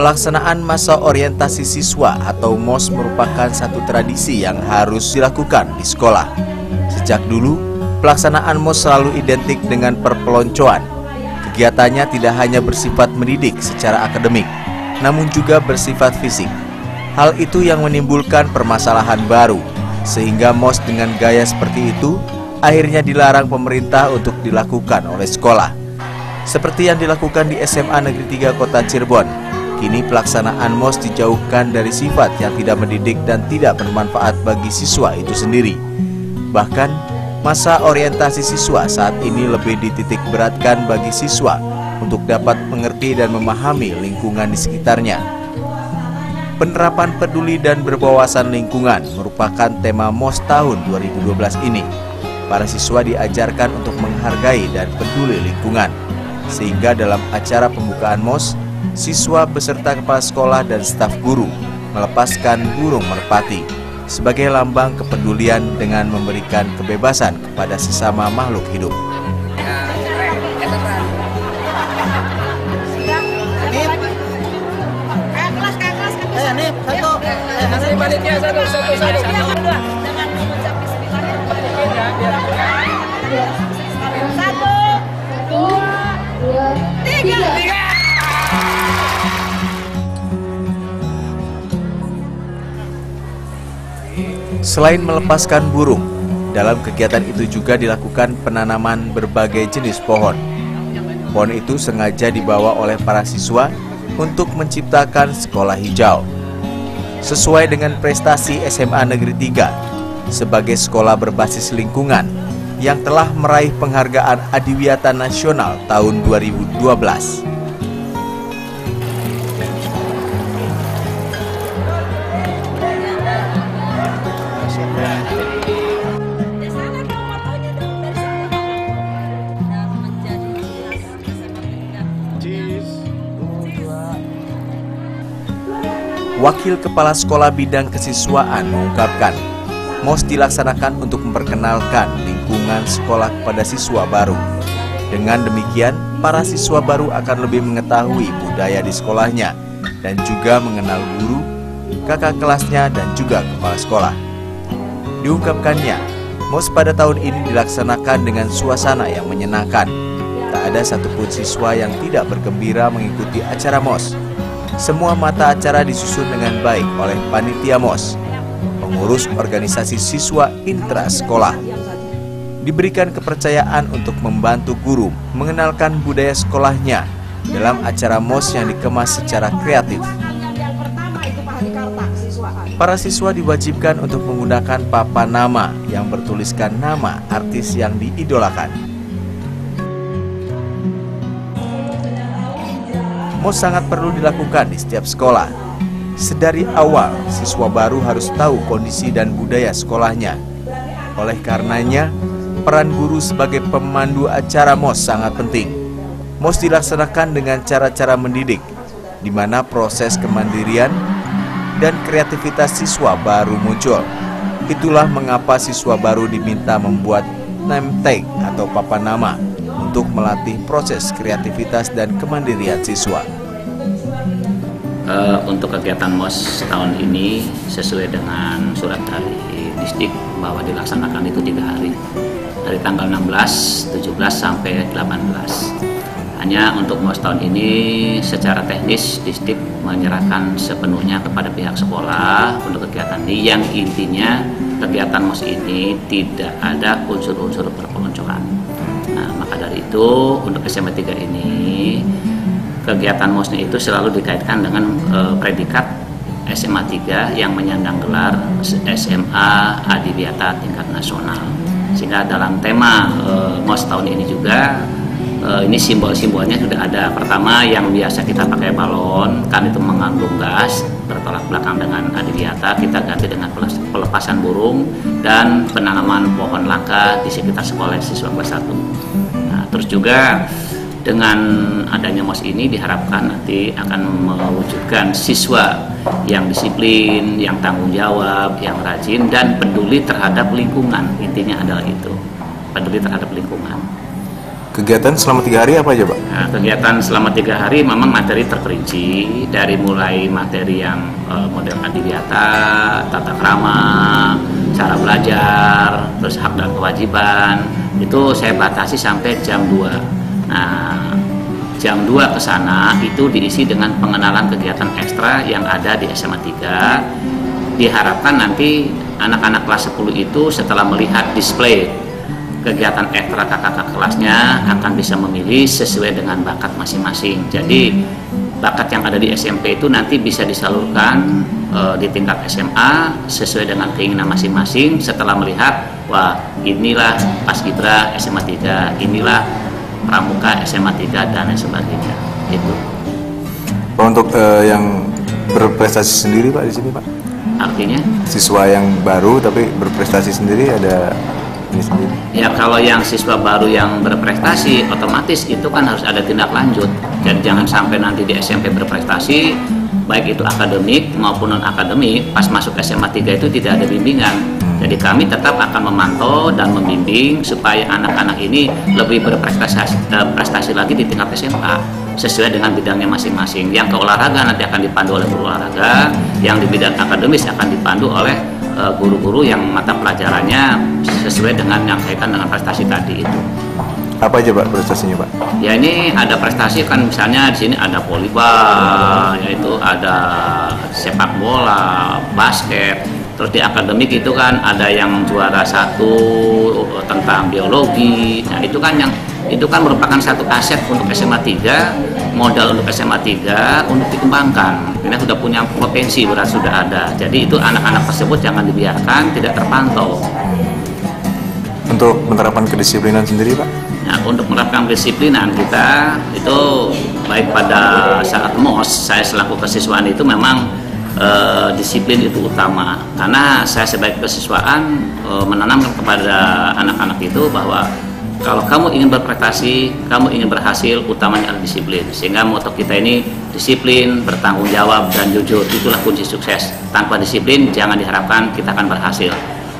Pelaksanaan masa orientasi siswa atau MOS merupakan satu tradisi yang harus dilakukan di sekolah. Sejak dulu, pelaksanaan MOS selalu identik dengan perpeloncoan. Kegiatannya tidak hanya bersifat mendidik secara akademik, namun juga bersifat fisik. Hal itu yang menimbulkan permasalahan baru, sehingga MOS dengan gaya seperti itu akhirnya dilarang pemerintah untuk dilakukan oleh sekolah. Seperti yang dilakukan di SMA Negeri 3 Kota Cirebon, kini pelaksanaan MOS dijauhkan dari sifat yang tidak mendidik dan tidak bermanfaat bagi siswa itu sendiri. Bahkan, masa orientasi siswa saat ini lebih dititik beratkan bagi siswa untuk dapat mengerti dan memahami lingkungan di sekitarnya. Penerapan peduli dan berwawasan lingkungan merupakan tema MOS tahun 2012 ini. Para siswa diajarkan untuk menghargai dan peduli lingkungan, sehingga dalam acara pembukaan MOS, siswa beserta kepala sekolah dan staf guru melepaskan burung merpati sebagai lambang kepedulian dengan memberikan kebebasan kepada sesama makhluk hidup. Selain melepaskan burung, dalam kegiatan itu juga dilakukan penanaman berbagai jenis pohon. Pohon itu sengaja dibawa oleh para siswa untuk menciptakan sekolah hijau. Sesuai dengan prestasi SMA Negeri 3 sebagai sekolah berbasis lingkungan yang telah meraih penghargaan Adiwiyata Nasional tahun 2012. Wakil Kepala Sekolah Bidang Kesiswaan mengungkapkan, MOS dilaksanakan untuk memperkenalkan lingkungan sekolah kepada siswa baru. Dengan demikian, para siswa baru akan lebih mengetahui budaya di sekolahnya dan juga mengenal guru, kakak kelasnya, dan juga kepala sekolah. Diungkapkannya, MOS pada tahun ini dilaksanakan dengan suasana yang menyenangkan. Tak ada satupun siswa yang tidak bergembira mengikuti acara MOS. Semua mata acara disusun dengan baik oleh panitia MOS, pengurus organisasi siswa intra sekolah. Diberikan kepercayaan untuk membantu guru mengenalkan budaya sekolahnya dalam acara MOS yang dikemas secara kreatif. Para siswa diwajibkan untuk menggunakan papan nama yang bertuliskan nama artis yang diidolakan. MOS sangat perlu dilakukan di setiap sekolah. Sedari awal, siswa baru harus tahu kondisi dan budaya sekolahnya. Oleh karenanya, peran guru sebagai pemandu acara MOS sangat penting. MOS dilaksanakan dengan cara-cara mendidik, di mana proses kemandirian dan kreativitas siswa baru muncul. Itulah mengapa siswa baru diminta membuat name tag atau papan nama untuk melatih proses kreativitas dan kemandirian siswa. Untuk kegiatan MOS tahun ini sesuai dengan surat dari Disdik bahwa dilaksanakan itu 3 hari, dari tanggal 16, 17 sampai 18. Hanya untuk MOS tahun ini secara teknis Disdik menyerahkan sepenuhnya kepada pihak sekolah untuk kegiatan ini, yang intinya kegiatan MOS ini tidak ada unsur-unsur perpeloncoan. Nah, maka dari itu untuk SMA 3 ini kegiatan MOS-nya itu selalu dikaitkan dengan predikat SMA 3 yang menyandang gelar SMA Adiwiyata tingkat nasional. Sehingga dalam tema MOS tahun ini juga ini simbol-simbolnya sudah ada. Pertama, yang biasa kita pakai balon, kan itu mengandung gas, bertolak belakang dengan Adiwiyata, kita ganti dengan pelepasan burung dan penanaman pohon langka di sekitar sekolah siswa kelas 1. Nah, terus juga dengan adanya MOS ini diharapkan nanti akan mewujudkan siswa yang disiplin, yang tanggung jawab, yang rajin, dan peduli terhadap lingkungan. Intinya adalah itu, peduli terhadap lingkungan. Kegiatan selama 3 hari apa aja, Pak? Nah, kegiatan selama 3 hari memang materi terperinci, dari mulai materi yang model adiwiyata, tata krama, cara belajar, terus hak dan kewajiban, itu saya batasi sampai jam 2. Nah, jam 2 ke sana itu diisi dengan pengenalan kegiatan ekstra yang ada di SMA 3. Diharapkan nanti anak-anak kelas 10 itu setelah melihat display kegiatan ekstra kakak kelasnya akan bisa memilih sesuai dengan bakat masing-masing. Jadi bakat yang ada di SMP itu nanti bisa disalurkan di tingkat SMA sesuai dengan keinginan masing-masing setelah melihat, wah inilah Paskibra SMA 3, inilah Pramuka SMA 3 dan lain sebagainya. Itu. Untuk yang berprestasi sendiri, Pak, di sini, Pak? Artinya? Siswa yang baru tapi berprestasi sendiri ada ini sendiri. Ya, kalau yang siswa baru yang berprestasi otomatis itu kan harus ada tindak lanjut. Jadi jangan sampai nanti di SMP berprestasi baik itu akademik maupun non akademik, pas masuk SMA 3 itu tidak ada bimbingan. Jadi kami tetap akan memantau dan membimbing supaya anak-anak ini lebih berprestasi lagi di tingkat SMA sesuai dengan bidangnya masing-masing. Yang ke olahraga nanti akan dipandu oleh guru olahraga, yang di bidang akademis akan dipandu oleh guru-guru yang mata pelajarannya sesuai dengan yang kaitan dengan prestasi tadi itu. Apa aja, Pak, prestasinya, Pak? Ya, ini ada prestasi kan, misalnya di sini ada volleyball, yaitu ada sepak bola, basket. Terus di akademik itu kan ada yang juara 1 tentang biologi. Nah, itu kan merupakan satu aset untuk SMA 3, modal untuk SMA 3 untuk dikembangkan. Ini sudah punya potensi, berarti sudah ada. Jadi itu anak-anak tersebut jangan dibiarkan tidak terpantau. Untuk menerapkan kedisiplinan sendiri, Pak? Nah, untuk menerapkan kedisiplinan kita itu baik pada saat MOS, saya selaku kesiswaan itu memang disiplin itu utama. Karena saya sebagai kesiswaan menanamkan kepada anak-anak itu bahwa kalau kamu ingin berprestasi, kamu ingin berhasil, utamanya adalah disiplin. Sehingga moto kita ini disiplin, bertanggung jawab, dan jujur. Itulah kunci sukses. Tanpa disiplin, jangan diharapkan kita akan berhasil.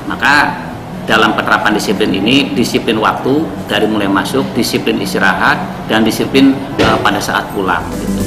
Maka dalam penerapan disiplin ini, disiplin waktu dari mulai masuk, disiplin istirahat, dan disiplin pada saat pulang. Gitu.